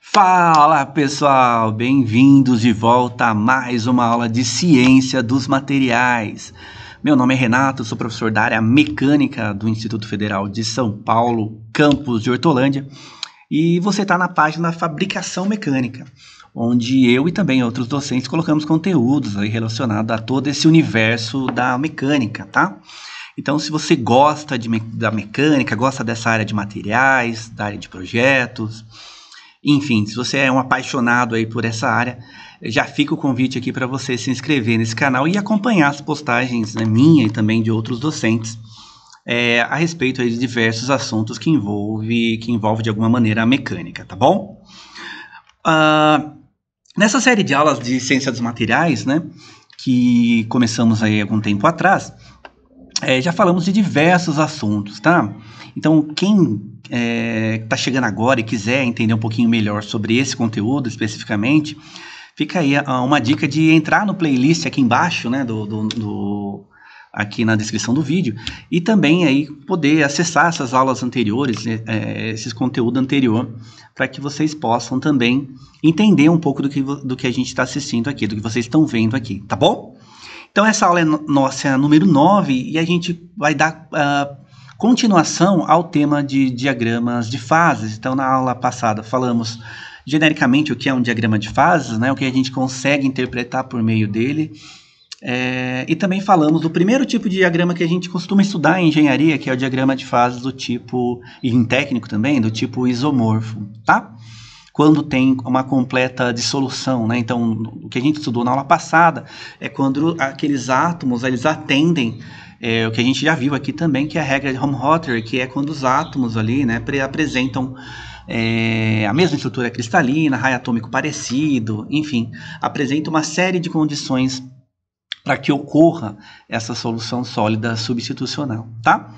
Fala pessoal, bem-vindos de volta a mais uma aula de ciência dos materiais. Meu nome é Renato, sou professor da área mecânica do Instituto Federal de São Paulo, campus de Hortolândia, e você está na página Fabricação Mecânica, onde eu e também outros docentes colocamos conteúdos aí relacionados a todo esse universo da mecânica, tá? Então, se você gosta da mecânica, gosta dessa área de materiais, da área de projetos, enfim, se você é um apaixonado aí por essa área, já fica o convite aqui para você se inscrever nesse canal e acompanhar as postagens, né, minha e também de outros docentes a respeito aí de diversos assuntos que envolve de alguma maneira a mecânica, tá bom? Nessa série de aulas de ciência dos materiais, né, que começamos aí há algum tempo atrás, já falamos de diversos assuntos, tá? Então, quem está chegando agora e quiser entender um pouquinho melhor sobre esse conteúdo especificamente, fica aí uma dica de entrar no playlist aqui embaixo, né, aqui na descrição do vídeo, e também aí poder acessar essas aulas anteriores, esse conteúdo anterior, para que vocês possam também entender um pouco do que a gente está assistindo aqui, do que vocês estão vendo aqui, tá bom? Então, essa aula é nossa número 9 e a gente vai dar continuação ao tema de diagramas de fases. Então, na aula passada falamos genericamente o que é um diagrama de fases, né, o que a gente consegue interpretar por meio dele. E também falamos do primeiro tipo de diagrama que a gente costuma estudar em engenharia, que é o diagrama de fases do tipo, e em técnico também, do tipo isomorfo, tá? Quando tem uma completa dissolução, né? Então, o que a gente estudou na aula passada é quando aqueles átomos, eles atendem o que a gente já viu aqui também, que é a regra de Helmholtz, que é quando os átomos ali, né, apresentam a mesma estrutura cristalina, raio atômico parecido, enfim, apresentam uma série de condições para que ocorra essa solução sólida substitucional, tá?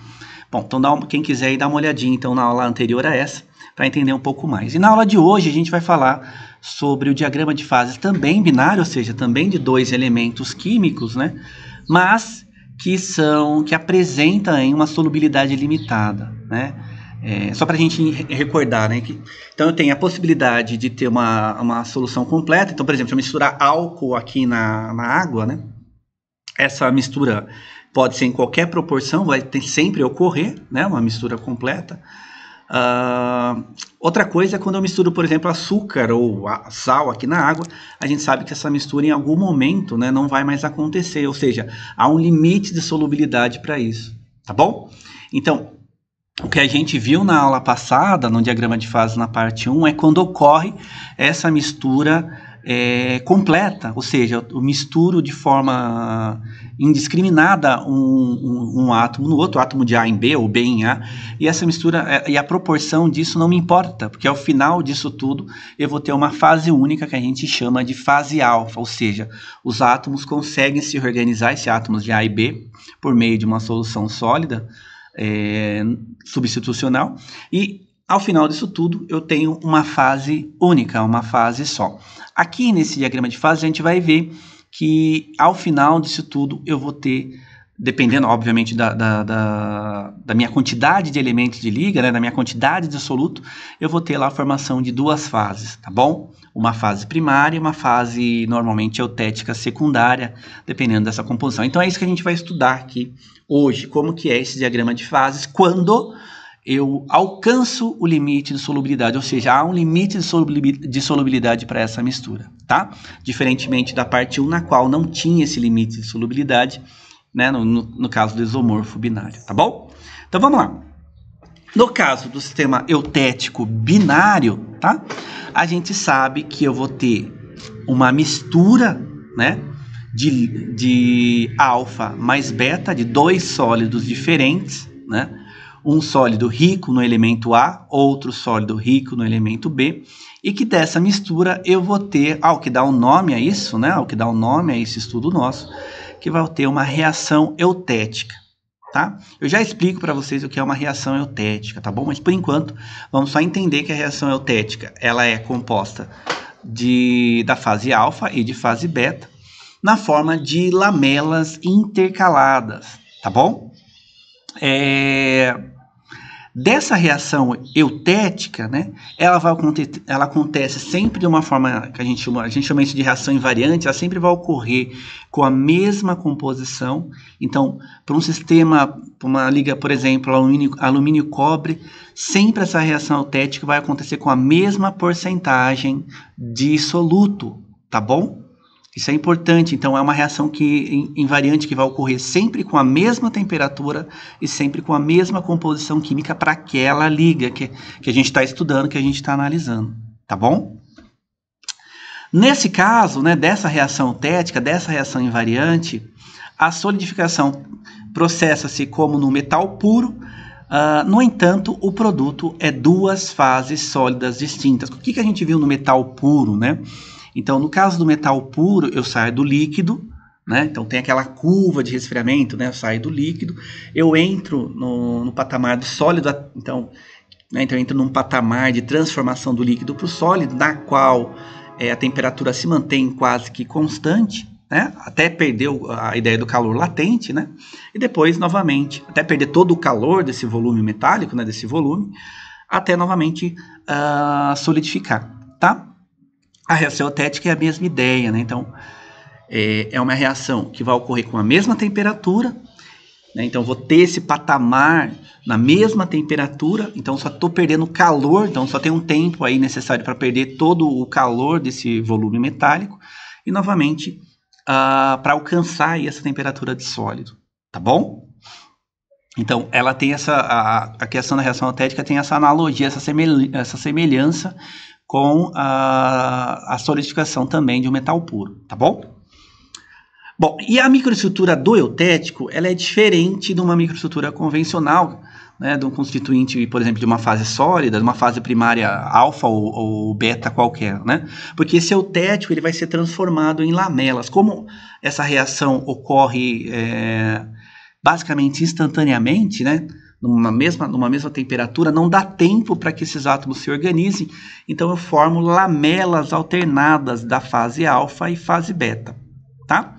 Bom, então quem quiser ir dar uma olhadinha então na aula anterior a essa, para entender um pouco mais. E na aula de hoje a gente vai falar sobre o diagrama de fases também binário, ou seja, também de dois elementos químicos, né? Mas que apresentam uma solubilidade limitada, né? Só para a gente recordar, né? Então eu tenho a possibilidade de ter uma solução completa. Então, por exemplo, se eu misturar álcool aqui na água, né? Essa mistura pode ser em qualquer proporção, vai sempre ocorrer, né? Uma mistura completa. Outra coisa é quando eu misturo, por exemplo, açúcar ou sal aqui na água, a gente sabe que essa mistura em algum momento, né, não vai mais acontecer, ou seja, há um limite de solubilidade para isso, tá bom? Então, o que a gente viu na aula passada, no diagrama de fases na parte 1, é quando ocorre essa mistura completa, ou seja, eu misturo de forma indiscriminada um átomo no outro, átomo de A em B ou B em A, e essa mistura e a proporção disso não me importa, porque ao final disso tudo eu vou ter uma fase única que a gente chama de fase alfa, ou seja, os átomos conseguem se reorganizar, esses átomos de A e B, por meio de uma solução sólida substitucional, e ao final disso tudo eu tenho uma fase única, uma fase só. Aqui nesse diagrama de fases a gente vai ver que ao final disso tudo eu vou ter, dependendo obviamente da minha quantidade de elementos de liga, né, da minha quantidade de soluto, eu vou ter lá a formação de duas fases, tá bom? Uma fase primária e uma fase normalmente eutética secundária, dependendo dessa composição. Então é isso que a gente vai estudar aqui hoje, como que é esse diagrama de fases quando eu alcanço o limite de solubilidade, ou seja, há um limite de solubilidade para essa mistura, tá? Diferentemente da parte 1, na qual não tinha esse limite de solubilidade, né, no caso do isomorfo binário, tá bom? Então vamos lá. No caso do sistema eutético binário, tá? A gente sabe que eu vou ter uma mistura, né, de alfa mais beta, de dois sólidos diferentes, né? Um sólido rico no elemento A, outro sólido rico no elemento B, e que dessa mistura eu vou ter, o que dá um nome a isso, né? O que dá um nome a esse estudo nosso, que vai ter uma reação eutética, tá? Eu já explico para vocês o que é uma reação eutética, tá bom? Mas por enquanto, vamos só entender que a reação eutética, ela é composta da fase alfa e de fase beta, na forma de lamelas intercaladas, tá bom? Dessa reação eutética, né, ela acontece sempre de uma forma que a gente chama isso de reação invariante, ela sempre vai ocorrer com a mesma composição. Então, para um sistema, para uma liga, por exemplo, alumínio e cobre, sempre essa reação eutética vai acontecer com a mesma porcentagem de soluto, tá bom? Isso é importante, então é uma reação invariante que vai ocorrer sempre com a mesma temperatura e sempre com a mesma composição química para aquela liga que a gente está estudando, que a gente está analisando, tá bom? Nesse caso, né, dessa reação eutética, dessa reação invariante, a solidificação processa-se como no metal puro. No entanto, o produto é duas fases sólidas distintas. O que a gente viu no metal puro, né? Então, no caso do metal puro, eu saio do líquido, né? Então, tem aquela curva de resfriamento, né? Eu saio do líquido, eu entro no patamar do sólido, então eu entro num patamar de transformação do líquido para o sólido, na qual a temperatura se mantém quase que constante, né? Até perder a ideia do calor latente, né? E depois, novamente, até perder todo o calor desse volume metálico, né? Desse volume, até novamente solidificar, tá? A reação eutética é a mesma ideia, né? Então, é uma reação que vai ocorrer com a mesma temperatura, né? Então, vou ter esse patamar na mesma temperatura, então só estou perdendo calor, então só tem um tempo aí necessário para perder todo o calor desse volume metálico, e novamente, para alcançar aí essa temperatura de sólido, tá bom? Então, ela tem a questão da reação eutética tem essa analogia, essa semelhança com a solidificação também de um metal puro, tá bom? Bom, e a microestrutura do eutético, ela é diferente de uma microestrutura convencional, né, de um constituinte, por exemplo, de uma fase sólida, de uma fase primária alfa ou beta qualquer, né? Porque esse eutético ele vai ser transformado em lamelas. Como essa reação ocorre basicamente instantaneamente, né? Numa mesma temperatura, não dá tempo para que esses átomos se organizem, então eu formo lamelas alternadas da fase alfa e fase beta, tá?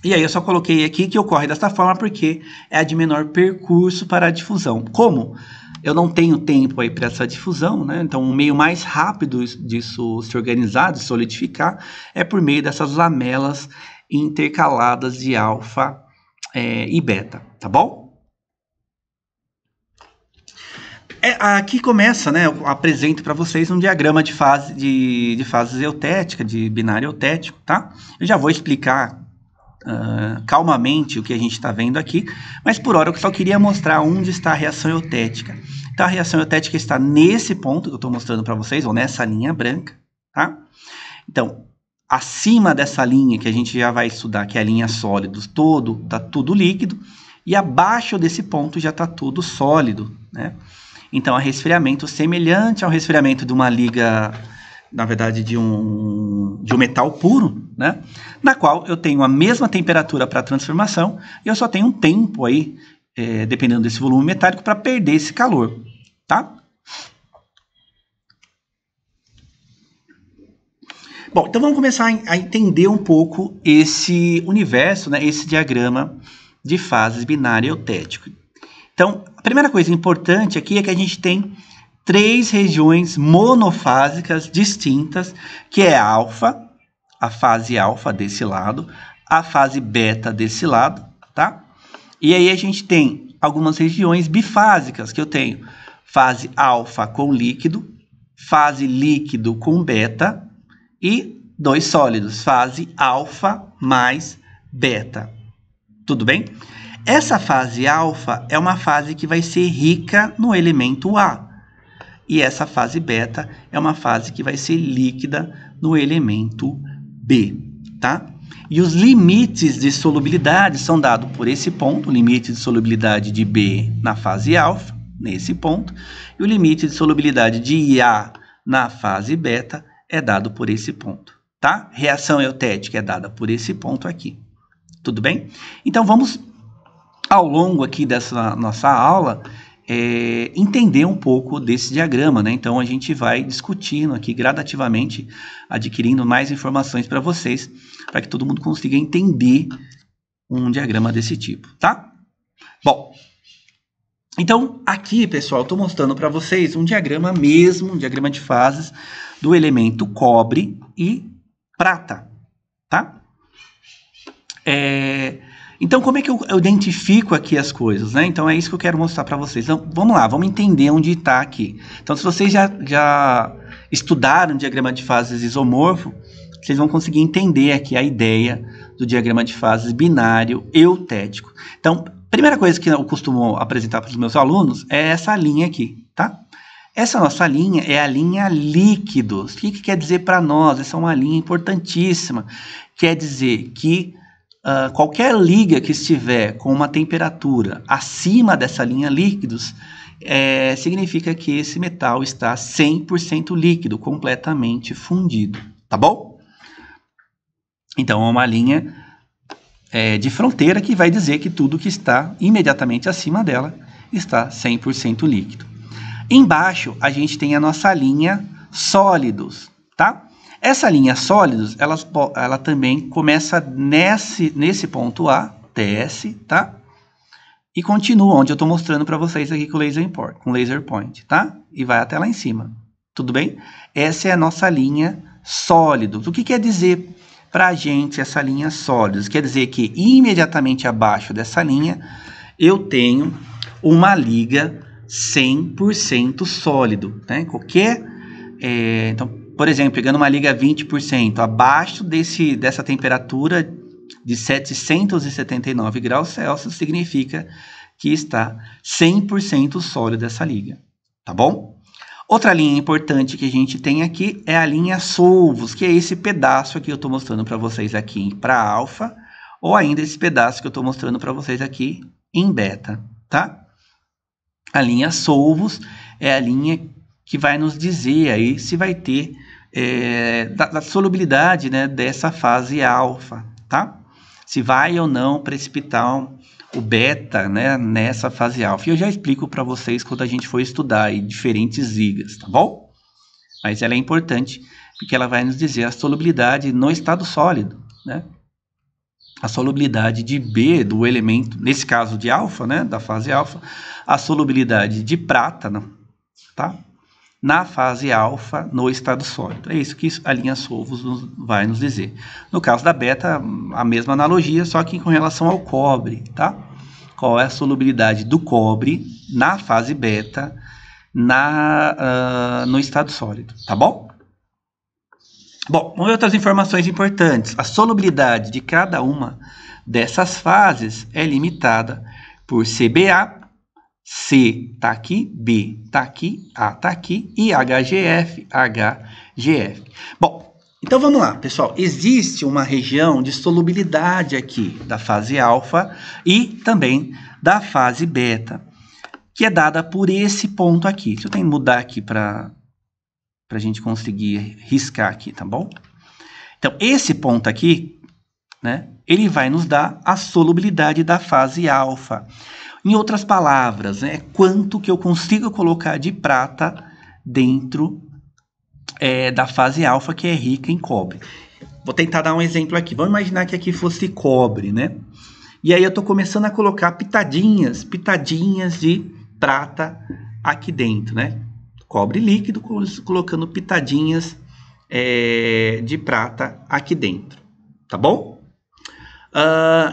E aí eu só coloquei aqui que ocorre desta forma porque é a de menor percurso para a difusão. Como eu não tenho tempo aí para essa difusão, né? Então o meio mais rápido disso se organizar, de solidificar, é por meio dessas lamelas intercaladas de alfa e beta, tá bom? Aqui começa, né? Eu apresento para vocês um diagrama de fases eutética, de binário eutético, tá? Eu já vou explicar calmamente o que a gente está vendo aqui, mas por hora eu só queria mostrar onde está a reação eutética. Então a reação eutética está nesse ponto que eu estou mostrando para vocês, ou nessa linha branca, tá? Então, acima dessa linha que a gente já vai estudar, que é a linha sólidos, tá tudo líquido, e abaixo desse ponto já está tudo sólido, né? Então, há resfriamento semelhante ao resfriamento de uma liga, na verdade, de um metal puro, né? Na qual eu tenho a mesma temperatura para a transformação e eu só tenho um tempo aí, dependendo desse volume metálico, para perder esse calor, tá? Bom, então vamos começar a entender um pouco esse universo, né? Esse diagrama de fases binário eutético. Então, a primeira coisa importante aqui é que a gente tem 3 regiões monofásicas distintas, que é alfa, a fase alfa desse lado, a fase beta desse lado, tá? E aí a gente tem algumas regiões bifásicas, que eu tenho fase alfa com líquido, fase líquido com beta e 2 sólidos, fase alfa mais beta. Tudo bem? Essa fase alfa é uma fase que vai ser rica no elemento A. E essa fase beta é uma fase que vai ser líquida no elemento B, tá? E os limites de solubilidade são dados por esse ponto, o limite de solubilidade de B na fase alfa, nesse ponto, e o limite de solubilidade de A na fase beta é dado por esse ponto, tá? Reação eutética é dada por esse ponto aqui. Tudo bem? Então, vamos, ao longo aqui dessa nossa aula, entender um pouco desse diagrama, né? Então, a gente vai discutindo aqui gradativamente, adquirindo mais informações para vocês, para que todo mundo consiga entender um diagrama desse tipo, tá? Bom, Então, aqui, pessoal, eu estou mostrando para vocês um diagrama mesmo, um diagrama de fases do elemento cobre e prata, tá? Então, como é que eu identifico aqui as coisas, né? Então, é isso que eu quero mostrar para vocês. Então, vamos lá, vamos entender onde está aqui. Então, se vocês já estudaram diagrama de fases isomorfo, vocês vão conseguir entender aqui a ideia do diagrama de fases binário eutético. Então, primeira coisa que eu costumo apresentar para os meus alunos é essa linha aqui, tá? Essa nossa linha é a linha líquidos. O que quer dizer para nós? Essa é uma linha importantíssima. Quer dizer que qualquer liga que estiver com uma temperatura acima dessa linha líquidos, significa que esse metal está 100% líquido, completamente fundido, tá bom? Então, é uma linha de fronteira que vai dizer que tudo que está imediatamente acima dela está 100% líquido. Embaixo, a gente tem a nossa linha sólidos, tá? Essa linha sólidos, ela também começa nesse ponto A, TS, tá? E continua onde eu estou mostrando para vocês aqui com laser point, tá? E vai até lá em cima, tudo bem? Essa é a nossa linha sólidos. O que quer dizer para a gente essa linha sólidos? Quer dizer que imediatamente abaixo dessa linha eu tenho uma liga 100% sólido, né? Então, por exemplo, pegando uma liga 20%, abaixo dessa temperatura de 779 graus Celsius, significa que está 100% sólida essa liga, tá bom? Outra linha importante que a gente tem aqui é a linha solvos, que é esse pedaço aqui que eu estou mostrando para vocês aqui para alfa, ou ainda esse pedaço que eu estou mostrando para vocês aqui em beta, tá? A linha solvos é a linha que vai nos dizer aí se vai ter da solubilidade, né, dessa fase alfa, tá? Se vai ou não precipitar o beta, né, nessa fase alfa. E eu já explico para vocês quando a gente for estudar aí diferentes ligas, tá bom? Mas ela é importante porque ela vai nos dizer a solubilidade no estado sólido, né? A solubilidade de B do elemento, nesse caso de alfa, né, da fase alfa, a solubilidade de prata, tá? Na fase alfa, no estado sólido. É isso que a linha solvos vai nos dizer. No caso da beta, a mesma analogia, só que com relação ao cobre, tá? Qual é a solubilidade do cobre na fase beta, no estado sólido, tá bom? Bom, outras informações importantes. A solubilidade de cada uma dessas fases é limitada por CBA, C está aqui, B está aqui, A está aqui e HGF, HGF. Bom, então vamos lá, pessoal. Existe uma região de solubilidade aqui da fase alfa e também da fase beta, que é dada por esse ponto aqui. Deixa eu tentar mudar aqui para a gente conseguir riscar aqui, tá bom? Então, esse ponto aqui, né, ele vai nos dar a solubilidade da fase alfa. Em outras palavras, né, quanto que eu consigo colocar de prata dentro da fase alfa, que é rica em cobre. Vou tentar dar um exemplo aqui. Vamos imaginar que aqui fosse cobre, né? E aí eu estou começando a colocar pitadinhas de prata aqui dentro, né? Cobre líquido, colocando pitadinhas de prata aqui dentro, tá bom?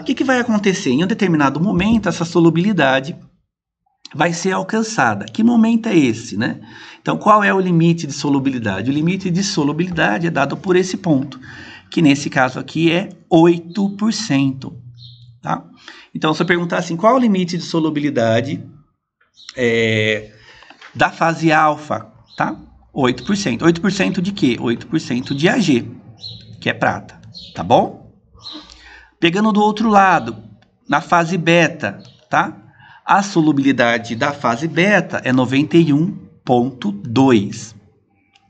O que vai acontecer? Em um determinado momento, essa solubilidade vai ser alcançada. Que momento é esse, né? Então, qual é o limite de solubilidade? O limite de solubilidade é dado por esse ponto, que nesse caso aqui é 8%. Tá? Então, se eu perguntar assim, qual é o limite de solubilidade da fase alfa? Tá? 8%. 8% de quê? 8% de Ag, que é prata. Tá bom? Pegando do outro lado, na fase beta, tá? A solubilidade da fase beta é 91,2.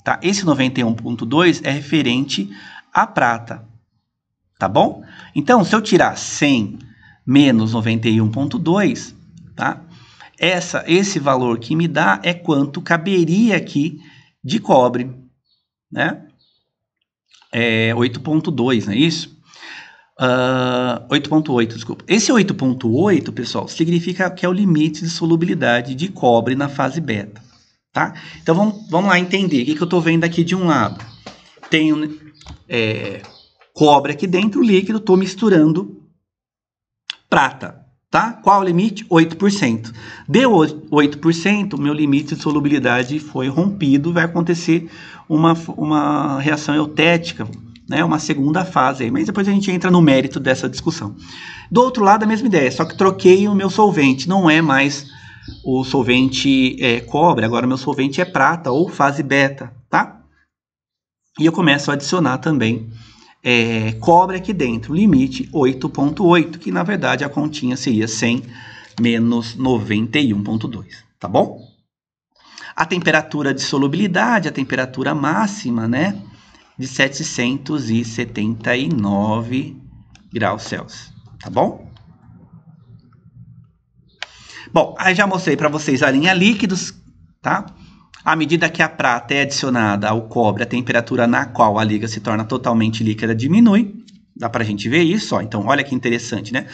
Tá? Esse 91,2 é referente à prata. Tá bom? Então, se eu tirar 100 menos 91,2, tá? Esse valor que me dá é quanto caberia aqui de cobre, né? 8,2, não é isso? 8,8, desculpa. Esse 8,8, pessoal, significa que é o limite de solubilidade de cobre na fase beta, tá? Então, vamos lá entender. O que eu estou vendo aqui de um lado? Tenho cobre aqui dentro, líquido, estou misturando prata, tá? Qual o limite? 8%. Deu 8%, meu limite de solubilidade foi rompido, vai acontecer uma reação eutética, né, uma segunda fase aí, mas depois a gente entra no mérito dessa discussão. Do outro lado, a mesma ideia, só que troquei o meu solvente, não é mais o solvente cobre, agora o meu solvente é prata ou fase beta, tá? E eu começo a adicionar também cobre aqui dentro, limite 8,8, que na verdade a continha seria 100 menos 91,2, tá bom? A temperatura de solubilidade, a temperatura máxima, né? De 779 graus Celsius, tá bom? Bom, aí já mostrei para vocês a linha líquidos, tá? À medida que a prata é adicionada ao cobre, a temperatura na qual a liga se torna totalmente líquida diminui. Dá para a gente ver isso, ó. Então, olha que interessante, né?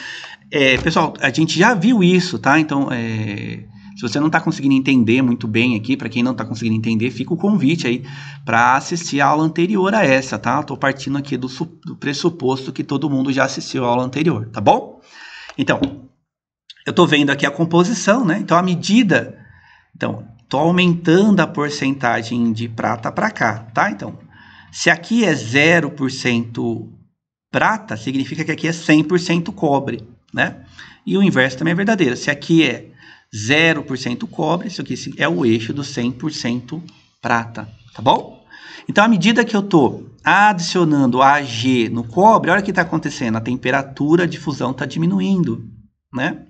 Pessoal, a gente já viu isso, tá? Então, se você não está conseguindo entender muito bem aqui, para quem não está conseguindo entender, fica o convite aí para assistir a aula anterior a essa, tá? Estou partindo aqui do pressuposto que todo mundo já assistiu a aula anterior, tá bom? Então, eu estou vendo aqui a composição, né? Então, à medida... Então, estou aumentando a porcentagem de prata para cá, tá? Então, se aqui é 0% prata, significa que aqui é 100% cobre, né? E o inverso também é verdadeiro. Se aqui é 0% cobre, isso aqui é o eixo do 100% prata, tá bom? Então, à medida que eu estou adicionando Ag no cobre, olha o que está acontecendo, a temperatura de fusão está diminuindo, né?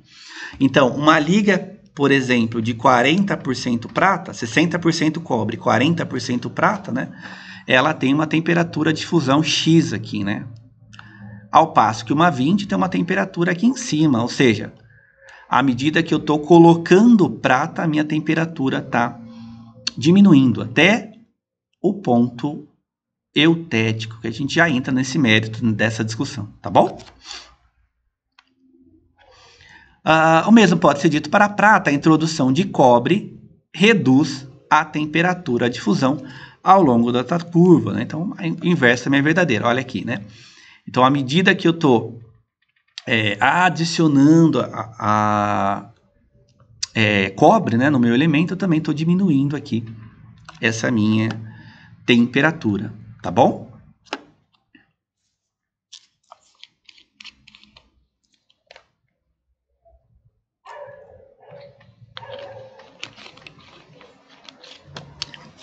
Então, uma liga, por exemplo, de 40% prata, 60% cobre, 40% prata, né? Ela tem uma temperatura de fusão X aqui, né? Ao passo que uma 20 tem uma temperatura aqui em cima, ou seja, à medida que eu estou colocando prata, a minha temperatura está diminuindo até o ponto eutético, que a gente já entra nesse mérito dessa discussão, tá bom? O mesmo pode ser dito para a prata. A introdução de cobre reduz a temperatura de fusão ao longo da curva, né? Então, o inverso também é verdadeiro. Olha aqui, né? Então, à medida que eu estou adicionando cobre, né, no meu elemento, eu também estou diminuindo aqui essa minha temperatura, tá bom?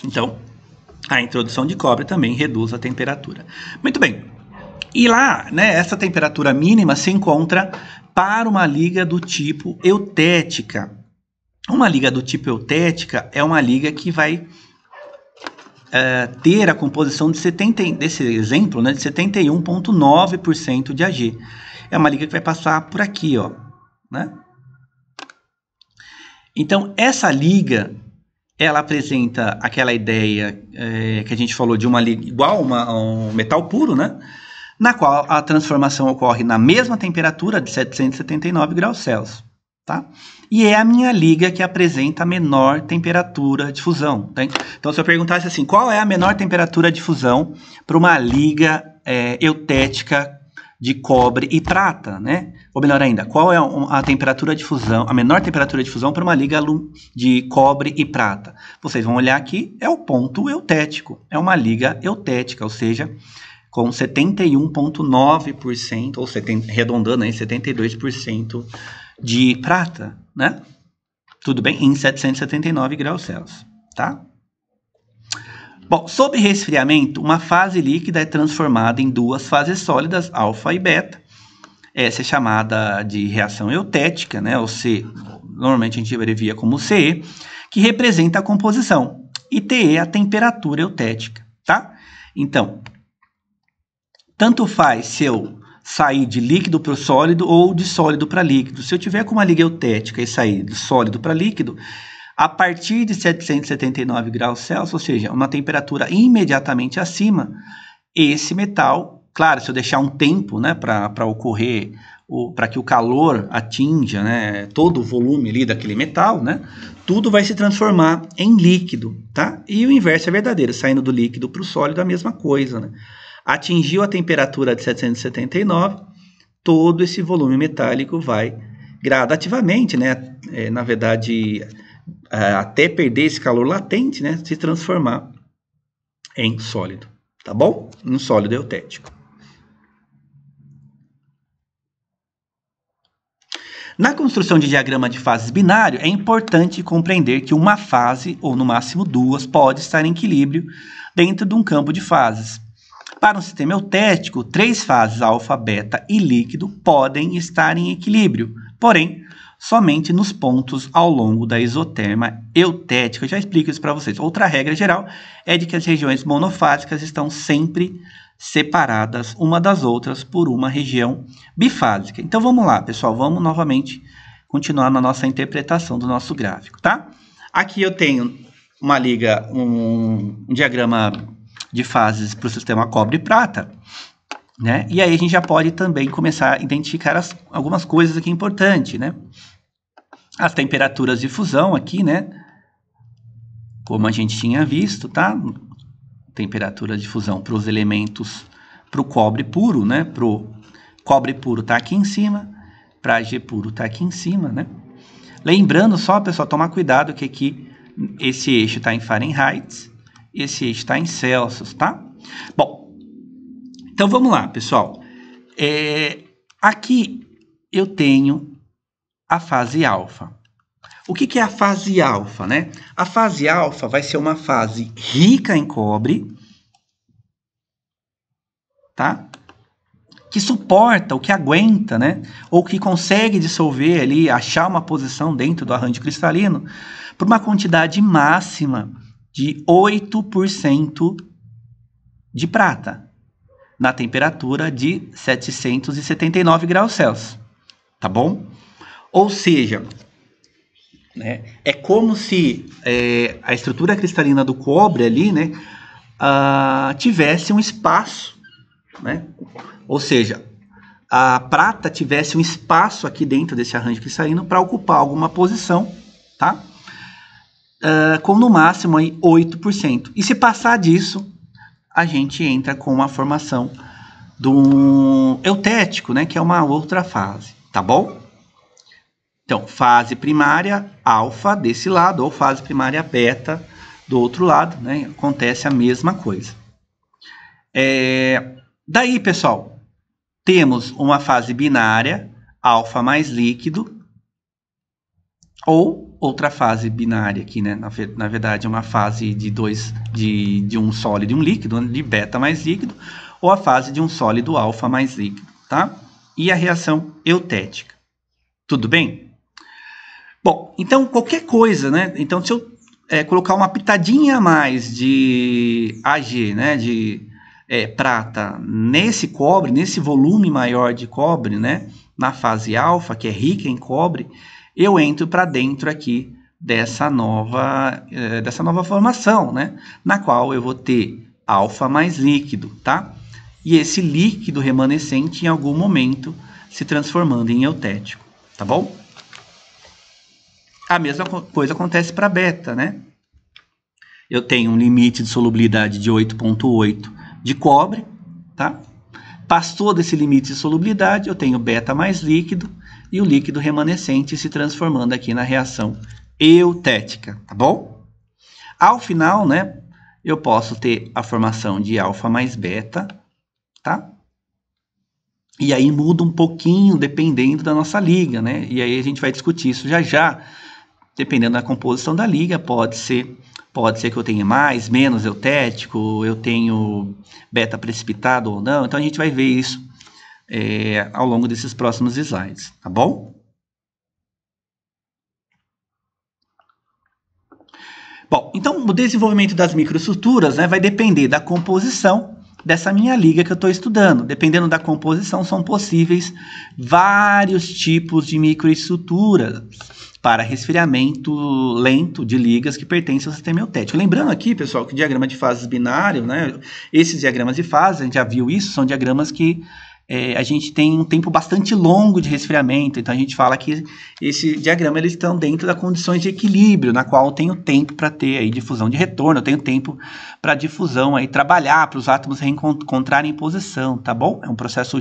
Então, a introdução de cobre também reduz a temperatura. Muito bem. E lá, né, essa temperatura mínima se encontra para uma liga do tipo eutética. Uma liga do tipo eutética é uma liga que vai ter a composição desse exemplo, né, de 71,9% de Ag. É uma liga que vai passar por aqui, ó, né? Então, essa liga, ela apresenta aquela ideia que a gente falou de uma liga igual a um metal puro, né? Na qual a transformação ocorre na mesma temperatura de 779 graus Celsius, tá? E é a minha liga que apresenta a menor temperatura de fusão, tá? Então, se eu perguntasse assim, qual é a menor temperatura de fusão para uma liga eutética de cobre e prata, né? Ou melhor ainda, qual é a temperatura de fusão, a menor temperatura de fusão para uma liga de cobre e prata? Vocês vão olhar aqui, é o ponto eutético, é uma liga eutética, ou seja, com 71,9%, ou arredondando aí, 72% de prata, né? Tudo bem? Em 779 graus Celsius, tá? Bom, sob resfriamento, uma fase líquida é transformada em duas fases sólidas, alfa e beta. Essa é chamada de reação eutética, né? Ou C, normalmente a gente abrevia como CE, que representa a composição, e TE a temperatura eutética, tá? Então, tanto faz se eu sair de líquido para o sólido ou de sólido para líquido. Se eu tiver com uma liga eutética e sair de sólido para líquido, a partir de 779 graus Celsius, ou seja, uma temperatura imediatamente acima, esse metal Claro, se eu deixar um tempo, né, para ocorrer, para que o calor atinja, né, todo o volume ali daquele metal, né, tudo vai se transformar em líquido, tá? E o inverso é verdadeiro, saindo do líquido para o sólido, a mesma coisa, né? Atingiu a temperatura de 779, todo esse volume metálico vai gradativamente, né, na verdade, até perder esse calor latente, né, se transformar em sólido, tá bom? Um sólido eutético. Na construção de diagrama de fases binário, é importante compreender que uma fase, ou no máximo duas, pode estar em equilíbrio dentro de um campo de fases. Para um sistema eutético, 3 fases, alfa, beta e líquido, podem estar em equilíbrio, porém, somente nos pontos ao longo da isoterma eutética. Eu já explico isso para vocês. Outra regra geral é de que as regiões monofásicas estão sempre separadas uma das outras por uma região bifásica. Então vamos lá, pessoal, vamos novamente continuar na nossa interpretação do nosso gráfico, tá? Aqui eu tenho uma liga, um diagrama de fases para o sistema cobre e prata, né? E aí a gente já pode também começar a identificar algumas coisas aqui importantes, né? As temperaturas de fusão aqui, né? Como a gente tinha visto, tá? Temperatura de fusão para os elementos, para o cobre puro, né? Para o cobre puro tá aqui em cima, para G puro tá aqui em cima, né? Lembrando só, pessoal, tomar cuidado que aqui esse eixo está em Fahrenheit, esse eixo está em Celsius, tá? Bom, então vamos lá, pessoal. Aqui eu tenho a fase alfa. O que é a fase alfa, né? A fase alfa vai ser uma fase rica em cobre, tá? Que suporta, ou que aguenta, né? Ou que consegue dissolver ali, achar uma posição dentro do arranjo cristalino por uma quantidade máxima de 8% de prata, na temperatura de 779 graus Celsius, tá bom? Ou seja, né, é como se a estrutura cristalina do cobre ali, né, tivesse um espaço, né? Ou seja, a prata tivesse um espaço aqui dentro desse arranjo cristalino para ocupar alguma posição, tá? Com no máximo aí 8%. E se passar disso, a gente entra com a formação do eutético, né, que é uma outra fase, tá bom? Então, fase primária alfa desse lado, ou fase primária beta do outro lado, né? Acontece a mesma coisa. Daí, pessoal, temos uma fase binária, alfa mais líquido, ou outra fase binária aqui, né? Na verdade, uma fase de um sólido e um líquido, de beta mais líquido, ou a fase de um sólido alfa mais líquido, tá? E a reação eutética. Tudo bem? Bom, então qualquer coisa, né? Então, se eu colocar uma pitadinha a mais de Ag, né? De prata nesse cobre, nesse volume maior de cobre, né? Na fase alfa, que é rica em cobre, eu entro para dentro aqui dessa nova formação, né? Na qual eu vou ter alfa mais líquido, tá? E esse líquido remanescente, em algum momento, se transformando em eutético, tá bom? A mesma coisa acontece para beta, né? Eu tenho um limite de solubilidade de 8,8 de cobre, tá? Passou desse limite de solubilidade, eu tenho beta mais líquido e o líquido remanescente se transformando aqui na reação eutética, tá bom? Ao final, né, eu posso ter a formação de alfa mais beta, tá? E aí muda um pouquinho dependendo da nossa liga, né? E aí a gente vai discutir isso já já. Dependendo da composição da liga, pode ser que eu tenha mais, menos eutético, eu tenho beta precipitado ou não. Então a gente vai ver isso ao longo desses próximos slides, tá bom? Bom, então o desenvolvimento das microestruturas, né, vai depender da composição dessa minha liga que eu estou estudando. Dependendo da composição, são possíveis vários tipos de microestruturas. para resfriamento lento de ligas que pertencem ao sistema eutético. Lembrando aqui, pessoal, que o diagrama de fases binário, né, esses diagramas de fases, a gente já viu isso, são diagramas que a gente tem um tempo bastante longo de resfriamento, então a gente fala que esse diagrama eles estão dentro das condições de equilíbrio, na qual eu tenho tempo para ter aí difusão de retorno, eu tenho tempo para difusão aí trabalhar, para os átomos reencontrarem posição, tá bom? É um processo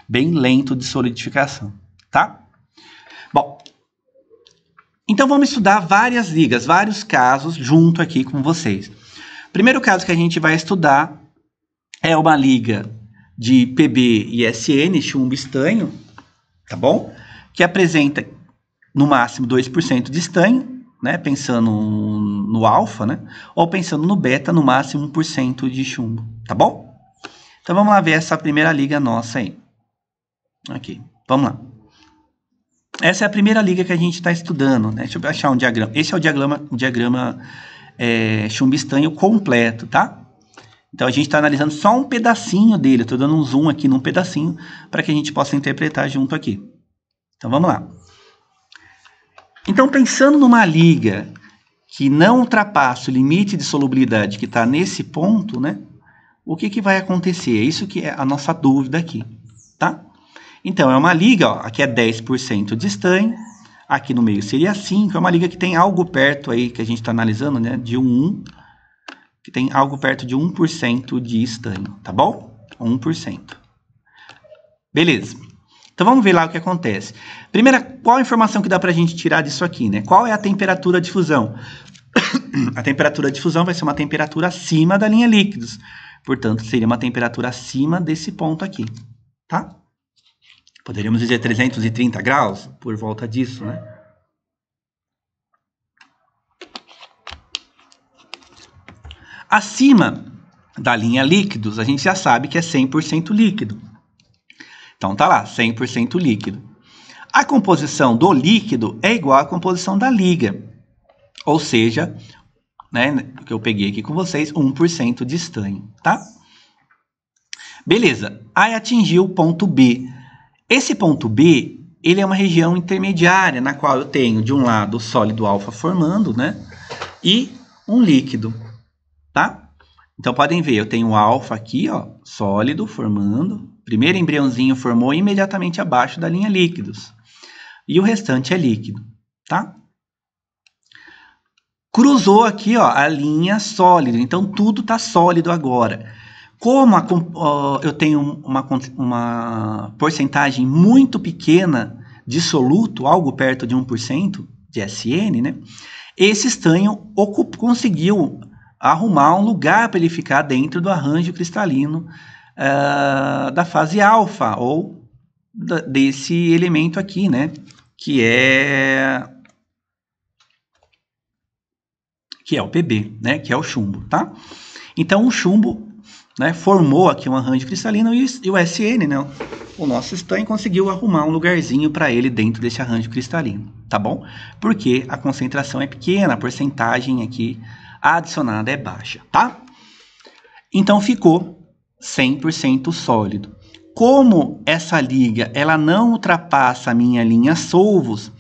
bem lento de solidificação, tá? Bom, então vamos estudar várias ligas, vários casos junto aqui com vocês. O primeiro caso que a gente vai estudar é uma liga de PB e SN, chumbo estanho, tá bom? Que apresenta no máximo 2% de estanho, né? Pensando no alfa, né? Ou pensando no beta, no máximo 1% de chumbo, tá bom? Então vamos lá ver essa primeira liga nossa aí. Aqui, vamos lá. Essa é a primeira liga que a gente está estudando, né? Deixa eu achar um diagrama. Esse é o diagrama chumbo estanho completo, tá? Então, a gente está analisando só um pedacinho dele. Eu estou dando um zoom aqui num pedacinho para que a gente possa interpretar junto aqui. Então, vamos lá. Então, pensando numa liga que não ultrapassa o limite de solubilidade que está nesse ponto, né? O que vai acontecer? É isso que é a nossa dúvida aqui, tá? Então, é uma liga, ó, aqui é 10% de estanho, aqui no meio seria 5%, é uma liga que tem algo perto aí, que a gente está analisando, né? De 1, que tem algo perto de 1% de estanho, tá bom? 1%. Beleza. Então, vamos ver lá o que acontece. Primeira, qual a informação que dá para a gente tirar disso aqui, né? Qual é a temperatura de fusão? A temperatura de fusão vai ser uma temperatura acima da linha líquidos. Portanto, seria uma temperatura acima desse ponto aqui, tá? Poderíamos dizer 330 graus, por volta disso, né? Acima da linha líquidos, a gente já sabe que é 100% líquido. Então, tá lá, 100% líquido. A composição do líquido é igual à composição da liga. Ou seja, né, que eu peguei aqui com vocês, 1% de estanho, tá? Beleza, aí atingiu o ponto B. Esse ponto B, ele é uma região intermediária, na qual eu tenho, de um lado, o sólido alfa formando, né? E um líquido. Tá? Então, podem ver, eu tenho o alfa aqui, ó, sólido, formando. Primeiro embriãozinho formou imediatamente abaixo da linha líquidos. E o restante é líquido, tá? Cruzou aqui, ó, a linha sólido. Então, tudo está sólido agora. Como eu tenho uma porcentagem muito pequena de soluto, algo perto de 1% de SN, né? Esse estanho conseguiu arrumar um lugar para ele ficar dentro do arranjo cristalino da fase alfa, ou desse elemento aqui, né? Que é o PB, né? Que é o chumbo, tá? Então, o chumbo, né, formou aqui um arranjo cristalino e o SN, né? O nosso estanho conseguiu arrumar um lugarzinho para ele dentro desse arranjo cristalino, tá bom? Porque a concentração é pequena, a porcentagem aqui adicionada é baixa, tá? Então, ficou 100% sólido. Como essa liga ela não ultrapassa a minha linha Solvos,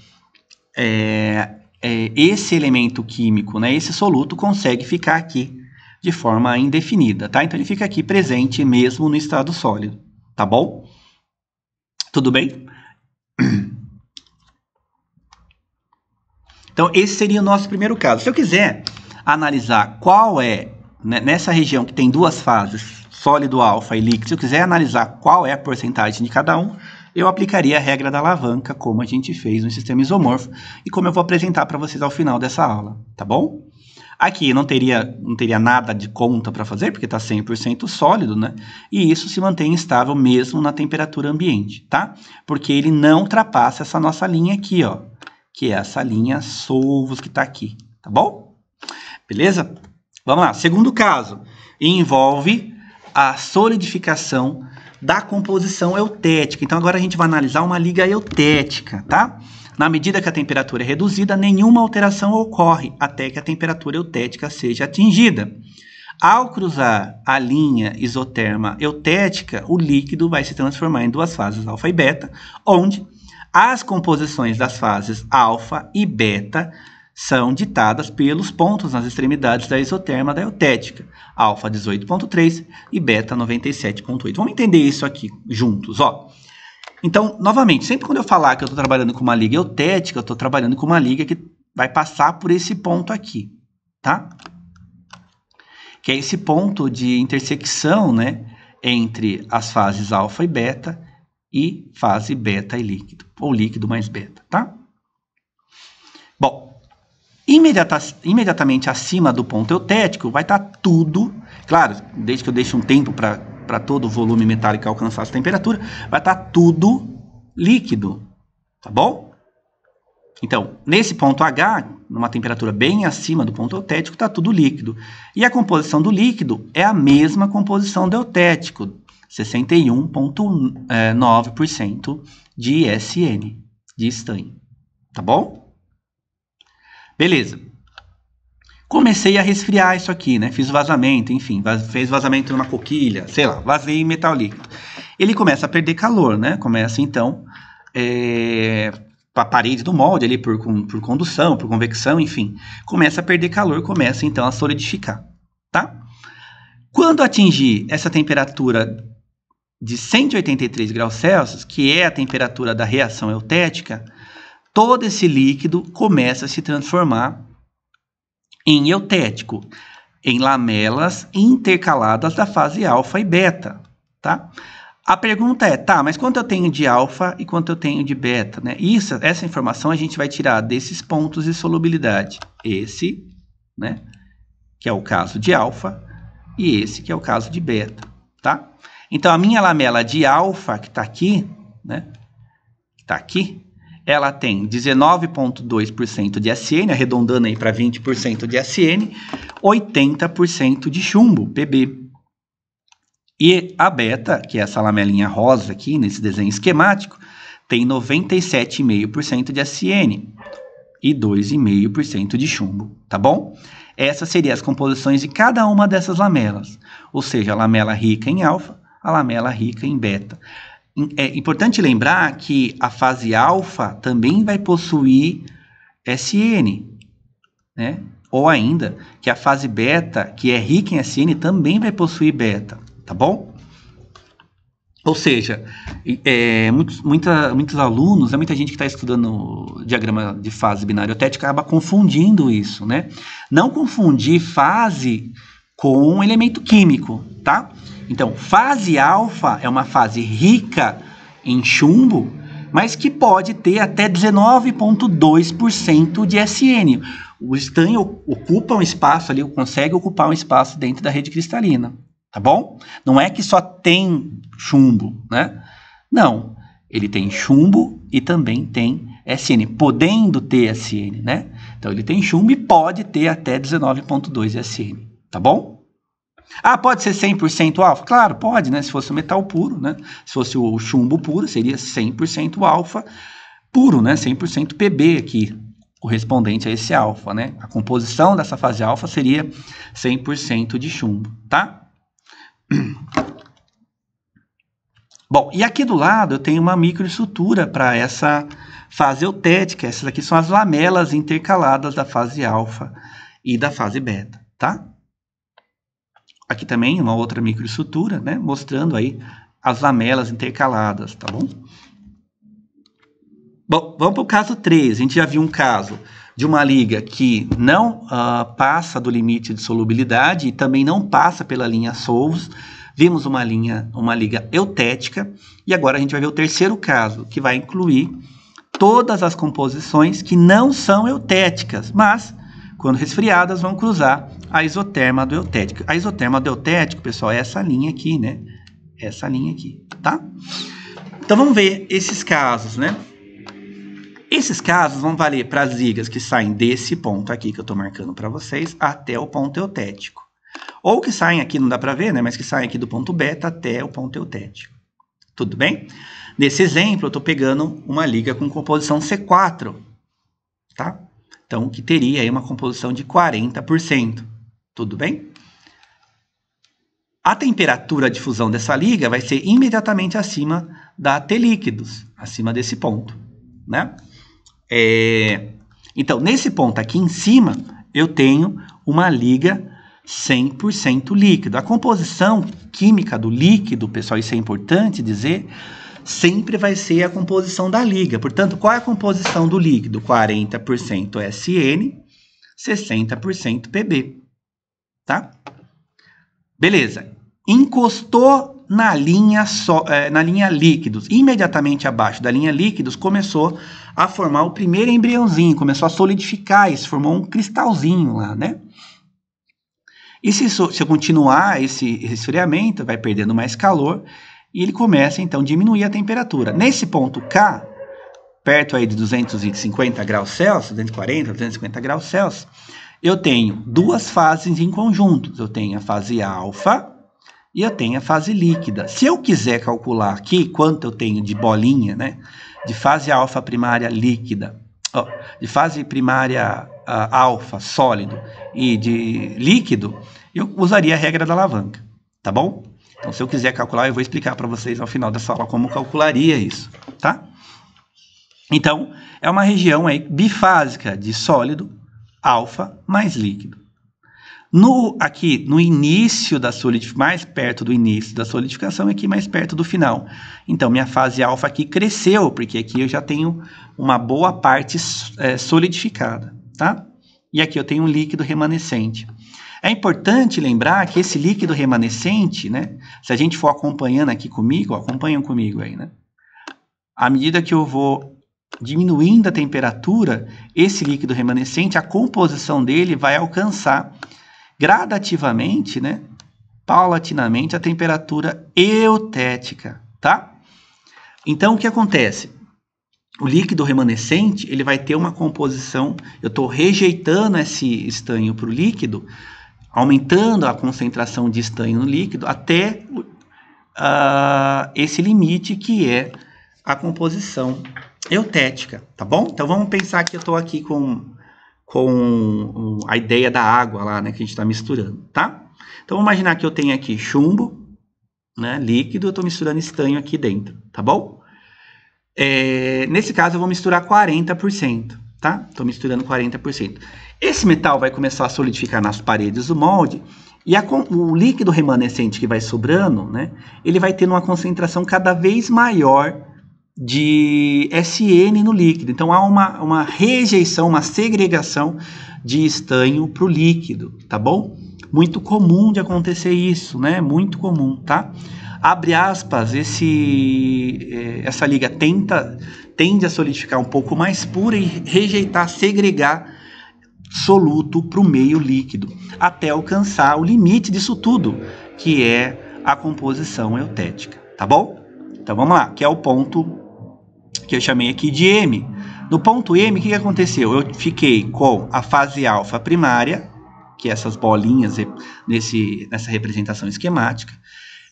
esse elemento químico, né, esse soluto, consegue ficar aqui de forma indefinida, tá? Então, ele fica aqui presente mesmo no estado sólido, tá bom? Tudo bem? Então, esse seria o nosso primeiro caso. Se eu quiser analisar qual é, né, nessa região que tem duas fases, sólido alfa e líquido, se eu quiser analisar qual é a porcentagem de cada um, eu aplicaria a regra da alavanca, como a gente fez no sistema isomorfo, e como eu vou apresentar para vocês ao final dessa aula, tá bom? Aqui não teria nada de conta para fazer, porque está 100% sólido, né? E isso se mantém estável mesmo na temperatura ambiente, tá? Porque ele não ultrapassa essa nossa linha aqui, ó, que é essa linha Solvos que está aqui, tá bom? Beleza? Vamos lá. Segundo caso, envolve a solidificação da composição eutética. Então, agora a gente vai analisar uma liga eutética, tá? Na medida que a temperatura é reduzida, nenhuma alteração ocorre até que a temperatura eutética seja atingida. Ao cruzar a linha isoterma eutética, o líquido vai se transformar em duas fases alfa e beta, onde As composições das fases alfa e beta são ditadas pelos pontos nas extremidades da isoterma da eutética. Alfa 18,3 e beta 97,8. Vamos entender isso aqui juntos, ó. Então, novamente, sempre quando eu falar que eu estou trabalhando com uma liga eutética, eu estou trabalhando com uma liga que vai passar por esse ponto aqui, tá? Que é esse ponto de intersecção, né, entre as fases alfa e beta e fase beta e líquido, ou líquido mais beta, tá? Bom, imediatamente acima do ponto eutético vai estar tudo, claro, desde que eu deixe um tempo para todo o volume metálico alcançar essa temperatura, vai estar tudo líquido, tá bom? Então, nesse ponto H, numa temperatura bem acima do ponto eutético, está tudo líquido. E a composição do líquido é a mesma composição do eutético, 61,9% de SN, de estanho. Tá bom? Beleza. Comecei a resfriar isso aqui, né? Fiz vazamento, enfim, fez vazamento numa coquilha, sei lá, vazei metal líquido. Ele começa a perder calor, né? Começa, então, a parede do molde ali por condução, por convecção, enfim, começa a perder calor, começa então a solidificar, tá? Quando atingir essa temperatura de 183 graus Celsius, que é a temperatura da reação eutética, todo esse líquido começa a se transformar em eutético, em lamelas intercaladas da fase alfa e beta, tá? A pergunta é, tá, mas quanto eu tenho de alfa e quanto eu tenho de beta, né? Essa informação a gente vai tirar desses pontos de solubilidade. Esse, né, que é o caso de alfa, e esse que é o caso de beta, tá? Então, a minha lamela de alfa, que está aqui, né, que está aqui, ela tem 19,2% de SN, arredondando aí para 20% de SN, 80% de chumbo, Pb. E a beta, que é essa lamelinha rosa aqui, nesse desenho esquemático, tem 97,5% de SN e 2,5% de chumbo, tá bom? Essas seriam as composições de cada uma dessas lamelas, ou seja, a lamela rica em alfa, a lamela rica em beta. É importante lembrar que a fase alfa também vai possuir SN, né? Ou ainda, que a fase beta, que é rica em SN, também vai possuir beta. Tá bom? Ou seja, muitos alunos, muita gente que está estudando diagrama de fase binária eutética acaba confundindo isso, né? Não confundir fase com um elemento químico, tá? Então, fase alfa é uma fase rica em chumbo, mas que pode ter até 19,2% de SN. O estanho ocupa um espaço ali, consegue ocupar um espaço dentro da rede cristalina. Tá bom? Não é que só tem chumbo, né? Não, ele tem chumbo e também tem SN, podendo ter SN, né? Então, ele tem chumbo e pode ter até 19,2 SN, tá bom? Ah, pode ser 100% alfa? Claro, pode, né? Se fosse o metal puro, né? Se fosse o chumbo puro, seria 100% alfa puro, né? 100% Pb aqui, correspondente a esse alfa, né? A composição dessa fase alfa seria 100% de chumbo, tá? Bom, e aqui do lado eu tenho uma microestrutura para essa fase eutética. Essas aqui são as lamelas intercaladas da fase alfa e da fase beta, tá? Aqui também uma outra microestrutura, né? Mostrando aí as lamelas intercaladas, tá bom? Bom, vamos para o caso 3. A gente já viu um caso de uma liga que não passa do limite de solubilidade e também não passa pela linha Solves. Vimos uma liga eutética e agora a gente vai ver o terceiro caso, que vai incluir todas as composições que não são eutéticas, mas, quando resfriadas, vão cruzar a isoterma do eutético. A isoterma do eutético, pessoal, é essa linha aqui, né? Essa linha aqui, tá? Então, vamos ver esses casos, né? Esses casos vão valer para as ligas que saem desse ponto aqui que eu estou marcando para vocês até o ponto eutético. Ou que saem aqui, não dá para ver, né? Mas que saem aqui do ponto beta até o ponto eutético. Tudo bem? Nesse exemplo, eu estou pegando uma liga com composição C4, tá? Então, que teria aí uma composição de 40%. Tudo bem? A temperatura de fusão dessa liga vai ser imediatamente acima da T líquidos, acima desse ponto. né? Então, nesse ponto aqui em cima, eu tenho uma liga 100% líquido. A composição química do líquido, pessoal, isso é importante dizer, sempre vai ser a composição da liga. Portanto, qual é a composição do líquido? 40% SN, 60% PB, tá? Beleza. Encostou na linha líquidos. Imediatamente abaixo da linha líquidos, começou a formar o primeiro embriãozinho, começou a solidificar isso, formou um cristalzinho lá, né? E se eu continuar esse resfriamento, vai perdendo mais calor e ele começa, então, a diminuir a temperatura. Nesse ponto K, perto aí de 250 graus Celsius, 240, 250 graus Celsius, eu tenho duas fases em conjunto. Eu tenho a fase alfa e eu tenho a fase líquida. Se eu quiser calcular aqui quanto eu tenho de bolinha, né, de fase alfa primária líquida, de fase primária alfa sólido e de líquido, eu usaria a regra da alavanca, tá bom? Então, se eu quiser calcular, eu vou explicar para vocês ao final dessa aula como calcularia isso, tá? Então, é uma região aí bifásica de sólido, alfa mais líquido. Aqui no início da solidificação, mais perto do início da solidificação, aqui mais perto do final. Então, minha fase alfa aqui cresceu, porque aqui eu já tenho uma boa parte solidificada, tá? E aqui eu tenho um líquido remanescente. É importante lembrar que esse líquido remanescente, né? Se a gente for acompanhando aqui comigo, acompanham comigo aí, né? À medida que eu vou diminuindo a temperatura, esse líquido remanescente, a composição dele vai alcançar gradativamente, né, paulatinamente, a temperatura eutética, tá? Então, o que acontece? O líquido remanescente, ele vai ter uma composição, eu estou rejeitando esse estanho para o líquido, aumentando a concentração de estanho no líquido, até esse limite que é a composição eutética, tá bom? Então, vamos pensar que eu estou aqui com a ideia da água lá, né, que a gente está misturando, tá? Então, vamos imaginar que eu tenho aqui chumbo, né, líquido, eu estou misturando estanho aqui dentro, tá bom? Nesse caso, eu vou misturar 40%, tá? Estou misturando 40%. Esse metal vai começar a solidificar nas paredes do molde e o líquido remanescente que vai sobrando, né, ele vai tendo uma concentração cada vez maior de SN no líquido. Então, há uma rejeição, uma segregação de estanho para o líquido, tá bom? Muito comum de acontecer isso, né? Muito comum, tá? Abre aspas, essa liga tende a solidificar um pouco mais pura e rejeitar, segregar soluto para o meio líquido, até alcançar o limite disso tudo, que é a composição eutética, tá bom? Então, vamos lá, que é o ponto que eu chamei aqui de M. No ponto M, o que aconteceu? Eu fiquei com a fase alfa primária, que é essas bolinhas nessa representação esquemática,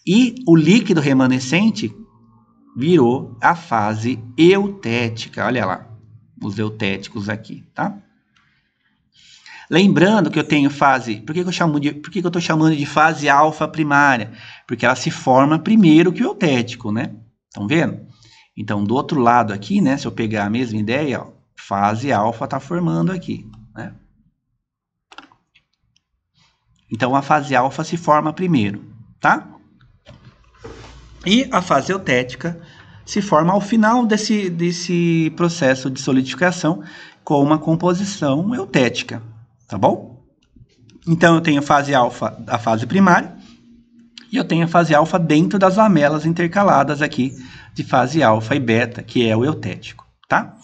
e o líquido remanescente virou a fase eutética. Olha lá, os eutéticos aqui, tá? Lembrando que eu tenho fase... Por que eu estou chamando de fase alfa primária? Porque ela se forma primeiro que o eutético, né? Estão vendo? Então, do outro lado aqui, né, se eu pegar a mesma ideia, ó, fase alfa está formando aqui, né? Então, a fase alfa se forma primeiro, tá? E a fase eutética se forma ao final desse processo de solidificação com uma composição eutética, tá bom? Então, eu tenho a fase alfa, a fase primária, e eu tenho a fase alfa dentro das lamelas intercaladas aqui de fase alfa e beta, que é o eutético, tá?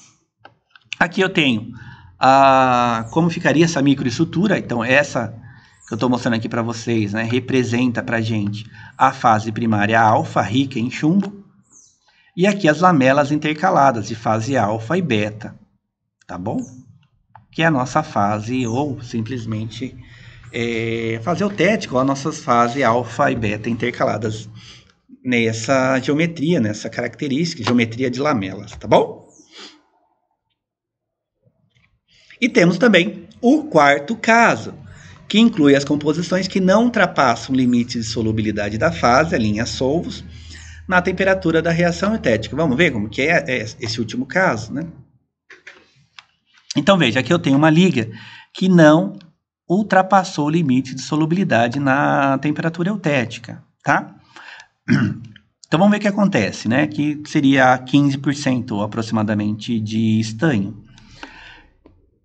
Aqui eu tenho como ficaria essa microestrutura. Então, essa que eu estou mostrando aqui para vocês, né, representa para a gente a fase primária alfa, rica em chumbo, e aqui as lamelas intercaladas de fase alfa e beta, tá bom? Que é a nossa fase, ou simplesmente fase eutética, ou as nossas fases alfa e beta intercaladas nessa geometria, nessa característica, geometria de lamelas, tá bom? E temos também o quarto caso, que inclui as composições que não ultrapassam o limite de solubilidade da fase, a linha Solvos, na temperatura da reação eutética. Vamos ver como que é esse último caso, né? Então, veja, aqui eu tenho uma liga que não ultrapassou o limite de solubilidade na temperatura eutética, tá? Então, vamos ver o que acontece, né? Que seria 15% aproximadamente de estanho.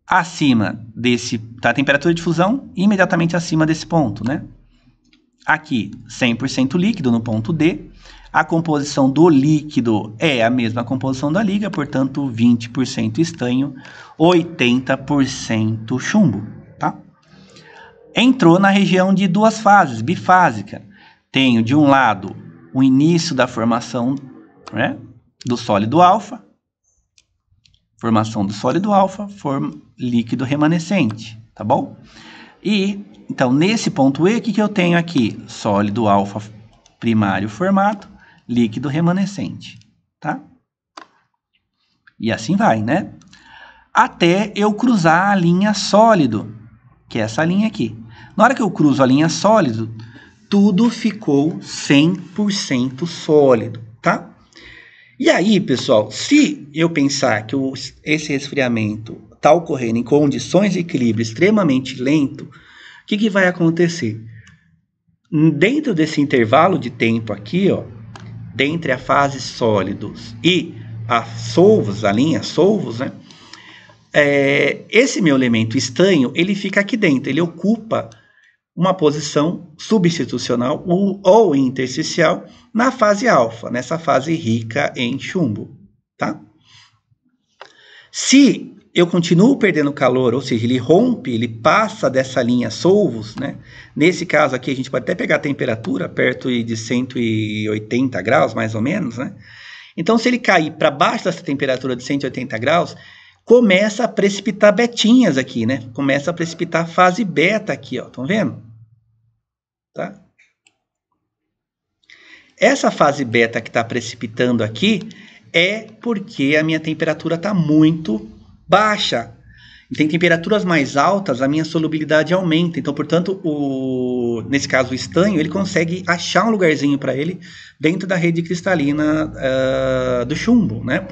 Acima da temperatura de fusão, imediatamente acima desse ponto, né? Aqui, 100% líquido no ponto D. A composição do líquido é a mesma composição da liga, portanto, 20% estanho, 80% chumbo, tá? Entrou na região de duas fases, bifásica. Tenho, de um lado, o início da formação, né, do sólido alfa, formação do sólido alfa, líquido remanescente, tá bom? E, então, nesse ponto E, o que eu tenho aqui? Sólido alfa primário formado, líquido remanescente, tá? E assim vai, né? Até eu cruzar a linha sólido, que é essa linha aqui. Na hora que eu cruzo a linha sólido, tudo ficou 100% sólido, tá? E aí, pessoal, se eu pensar que esse resfriamento está ocorrendo em condições de equilíbrio extremamente lento, o que vai acontecer? Dentro desse intervalo de tempo aqui, ó, dentre a fase sólidos e a solvos, a linha solvos, né? Esse meu elemento estanho, ele fica aqui dentro, ele ocupa uma posição substitucional ou intersticial na fase alfa, nessa fase rica em chumbo, tá? Se eu continuo perdendo calor, ou seja, ele rompe, ele passa dessa linha solvos, né? Nesse caso aqui, a gente pode até pegar a temperatura perto de 180 graus, mais ou menos, né? Então, se ele cair para baixo dessa temperatura de 180 graus, começa a precipitar betinhas aqui, né? Começa a precipitar a fase beta aqui, ó. Estão vendo? Tá? Essa fase beta que está precipitando aqui é porque a minha temperatura está muito baixa. Em temperaturas mais altas, a minha solubilidade aumenta. Então, portanto, nesse caso, o estanho, ele consegue achar um lugarzinho para ele dentro da rede cristalina do chumbo, né?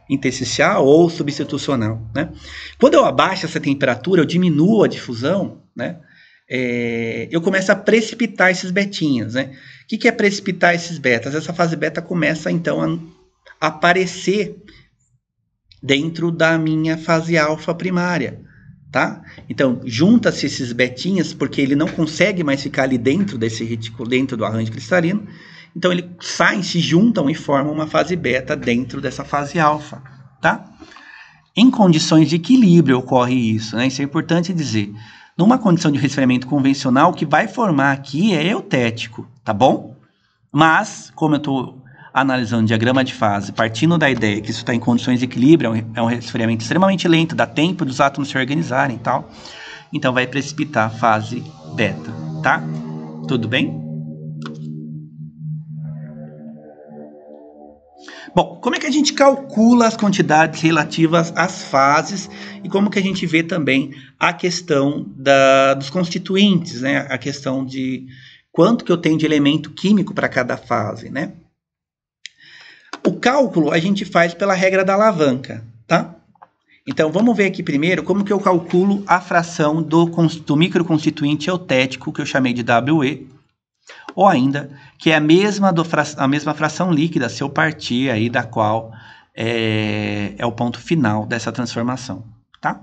Intersticial ou substitucional, né? Quando eu abaixo essa temperatura, eu diminuo a difusão, né? Eu começo a precipitar esses betinhas, né? O que é precipitar esses betas? Essa fase beta começa, então, a aparecer dentro da minha fase alfa primária, tá? Então, junta-se esses betinhas, porque ele não consegue mais ficar ali dentro desse retículo, dentro do arranjo cristalino. Então, eles saem, se juntam e formam uma fase beta dentro dessa fase alfa, tá? Em condições de equilíbrio ocorre isso, né? Isso é importante dizer. Numa condição de resfriamento convencional, o que vai formar aqui é eutético, tá bom? Mas, como eu estou analisando diagrama de fase, partindo da ideia que isso está em condições de equilíbrio, é um resfriamento extremamente lento, dá tempo dos átomos se organizarem e tal, então vai precipitar a fase beta, tá? Tudo bem? Bom, como é que a gente calcula as quantidades relativas às fases e como que a gente vê também a questão dos constituintes, né? A questão de quanto que eu tenho de elemento químico para cada fase, né? O cálculo a gente faz pela regra da alavanca, tá? Então, vamos ver aqui primeiro como que eu calculo a fração do microconstituinte eutético, que eu chamei de WE, ou ainda, que é a mesma fração líquida, se eu partir aí da qual é o ponto final dessa transformação, tá?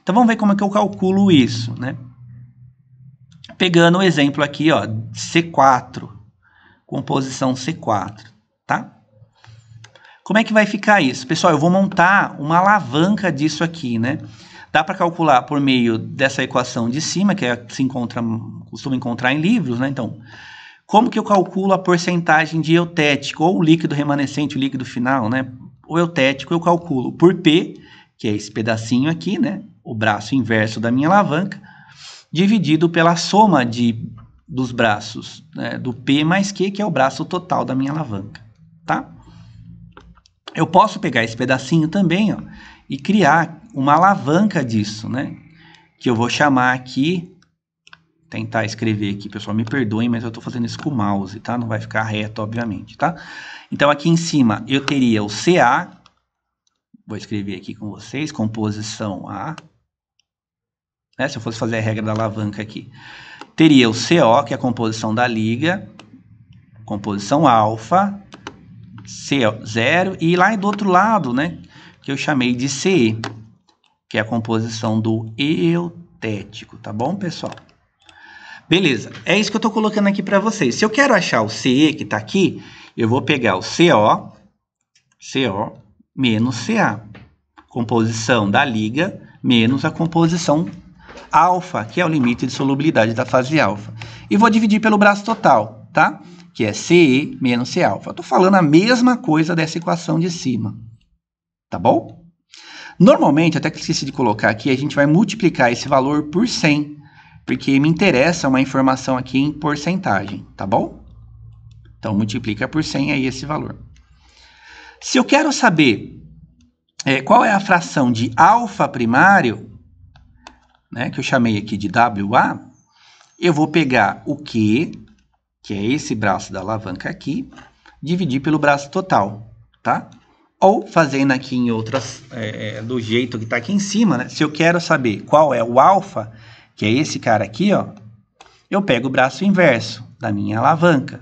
Então, vamos ver como é que eu calculo isso, né? Pegando o exemplo aqui, ó, C4, composição C4, tá? Como é que vai ficar isso? Pessoal, eu vou montar uma alavanca disso aqui, né? Dá para calcular por meio dessa equação de cima, que costuma encontrar em livros, né? Então, como que eu calculo a porcentagem de eutético, ou o líquido remanescente, o líquido final, né? O eutético eu calculo por P, que é esse pedacinho aqui, né? O braço inverso da minha alavanca, dividido pela soma dos braços, né? Do P mais Q, que é o braço total da minha alavanca, tá? Eu posso pegar esse pedacinho também, ó, e criar uma alavanca disso, né? Que eu vou chamar aqui tentar escrever aqui, pessoal, me perdoem, mas eu estou fazendo isso com o mouse, tá? Não vai ficar reto, obviamente, tá? Então, aqui em cima, eu teria o CA, vou escrever aqui com vocês, composição A, né? Se eu fosse fazer a regra da alavanca aqui, teria o CO, que é a composição da liga, composição alfa, CO0, e lá do outro lado, né, que eu chamei de CE, que é a composição do eutético, tá bom, pessoal? Beleza, é isso que eu estou colocando aqui para vocês. Se eu quero achar o CE que está aqui, eu vou pegar o CO menos CA, composição da liga menos a composição alfa, que é o limite de solubilidade da fase alfa. E vou dividir pelo braço total, tá? Que é CE menos C alfa. Eu estou falando a mesma coisa dessa equação de cima, tá bom? Normalmente, até que esqueci de colocar aqui, a gente vai multiplicar esse valor por 100, porque me interessa uma informação aqui em porcentagem, tá bom? Então, multiplica por 100 aí esse valor. Se eu quero saber qual é a fração de alfa primário, né, que eu chamei aqui de WA, eu vou pegar o Q, que é esse braço da alavanca aqui, dividir pelo braço total, tá? Ou fazendo aqui em outras, do jeito que está aqui em cima, né? Se eu quero saber qual é o alfa, que é esse cara aqui, ó, eu pego o braço inverso da minha alavanca.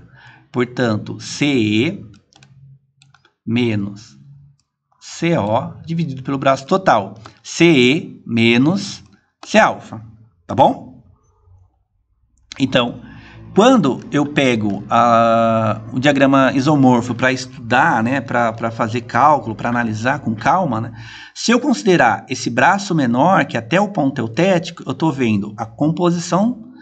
Portanto, CE menos CO dividido pelo braço total. CE menos C alfa, tá bom? Então, quando eu pego o diagrama isomorfo para estudar, né, para fazer cálculo, para analisar com calma, né, se eu considerar esse braço menor, que é até o ponto eutético, eu estou vendo a composição,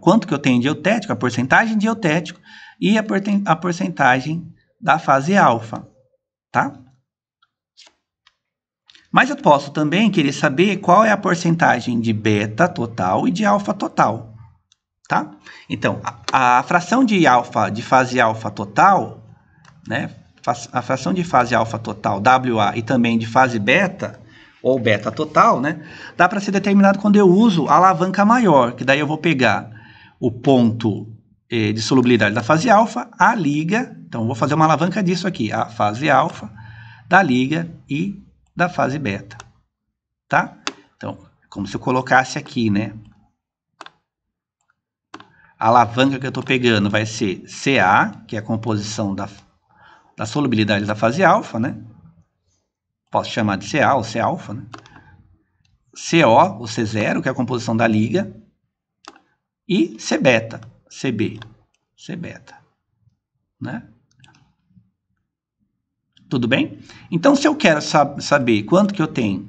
quanto que eu tenho de eutético, a porcentagem de eutético e a porcentagem da fase alfa, tá? Mas eu posso também querer saber qual é a porcentagem de beta total e de alfa total. Tá? Então, a fração de fase alfa total, né, a fração de fase alfa total, WA, e também de fase beta, ou beta total, né, dá para ser determinado quando eu uso a alavanca maior, que daí eu vou pegar o ponto de solubilidade da fase alfa, a liga, então eu vou fazer uma alavanca disso aqui, a fase alfa, da liga e da fase beta. Tá? Então, como se eu colocasse aqui, né, a alavanca que eu estou pegando vai ser CA, que é a composição da solubilidade da fase alfa, né? Posso chamar de CA ou C alfa, né? CO, o C0, que é a composição da liga. E C beta, CB, C beta, né? Tudo bem? Então, se eu quero saber quanto que eu tenho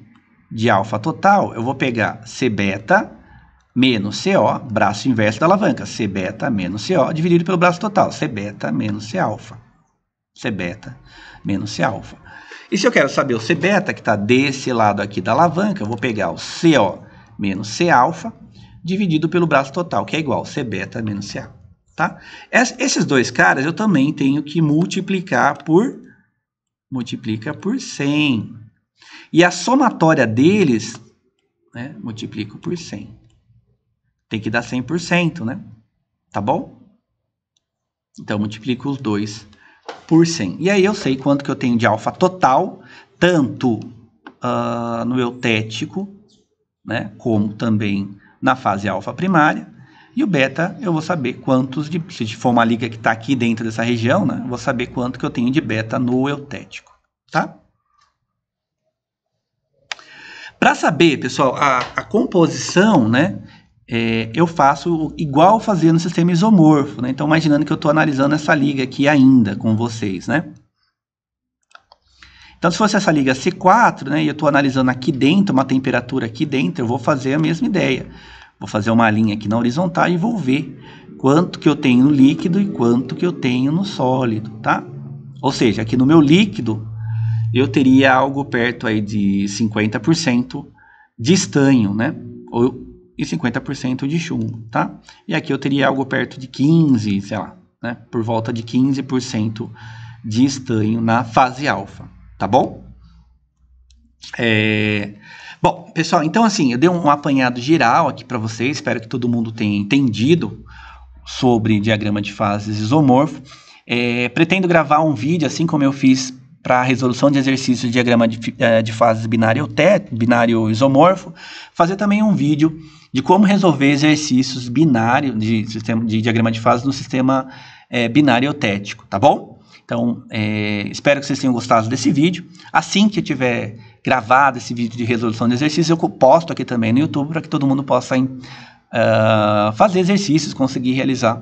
de alfa total, eu vou pegar C beta menos CO, braço inverso da alavanca, C beta menos CO, dividido pelo braço total, C beta menos C alfa. C beta menos C alfa. E se eu quero saber o C beta, que está desse lado aqui da alavanca, eu vou pegar o CO menos C alfa, dividido pelo braço total, que é igual C beta menos C alfa. Tá? Esses dois caras eu também tenho que multiplicar por 100. E a somatória deles, né, multiplico por 100. Tem que dar 100%, né? Tá bom? Então, multiplico os dois por 100. E aí eu sei quanto que eu tenho de alfa total, tanto no eutético, né, como também na fase alfa primária. E o beta, eu vou saber quantos se for uma liga que está aqui dentro dessa região, né, eu vou saber quanto que eu tenho de beta no eutético, tá? Para saber, pessoal, a composição, né, eu faço igual fazia no sistema isomorfo, né? Então, imaginando que eu estou analisando essa liga aqui ainda com vocês, né? Então, se fosse essa liga C4, né, e eu estou analisando aqui dentro, uma temperatura aqui dentro, eu vou fazer a mesma ideia. Vou fazer uma linha aqui na horizontal e vou ver quanto que eu tenho no líquido e quanto que eu tenho no sólido, tá? Ou seja, aqui no meu líquido, eu teria algo perto aí de 50% de estanho, né? E 50% de chumbo, tá? E aqui eu teria algo perto de 15, sei lá, né? Por volta de 15% de estanho na fase alfa, tá bom? Bom, pessoal, então assim, eu dei um apanhado geral aqui para vocês, espero que todo mundo tenha entendido sobre diagrama de fases isomorfo. Pretendo gravar um vídeo, assim como eu fiz para a resolução de exercícios de diagrama de fases binário isomorfo, fazer também um vídeo de como resolver exercícios binários de diagrama de fases no sistema binário eutético, tá bom? Então, espero que vocês tenham gostado desse vídeo. Assim que eu tiver gravado esse vídeo de resolução de exercícios, eu posto aqui também no YouTube para que todo mundo possa fazer exercícios, conseguir realizar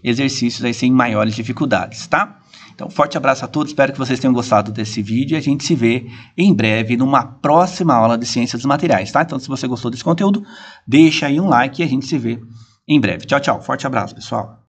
exercícios aí sem maiores dificuldades, tá? Então, forte abraço a todos, espero que vocês tenham gostado desse vídeo e a gente se vê em breve numa próxima aula de Ciência dos Materiais, tá? Então, se você gostou desse conteúdo, deixa aí um like e a gente se vê em breve. Tchau, tchau. Forte abraço, pessoal.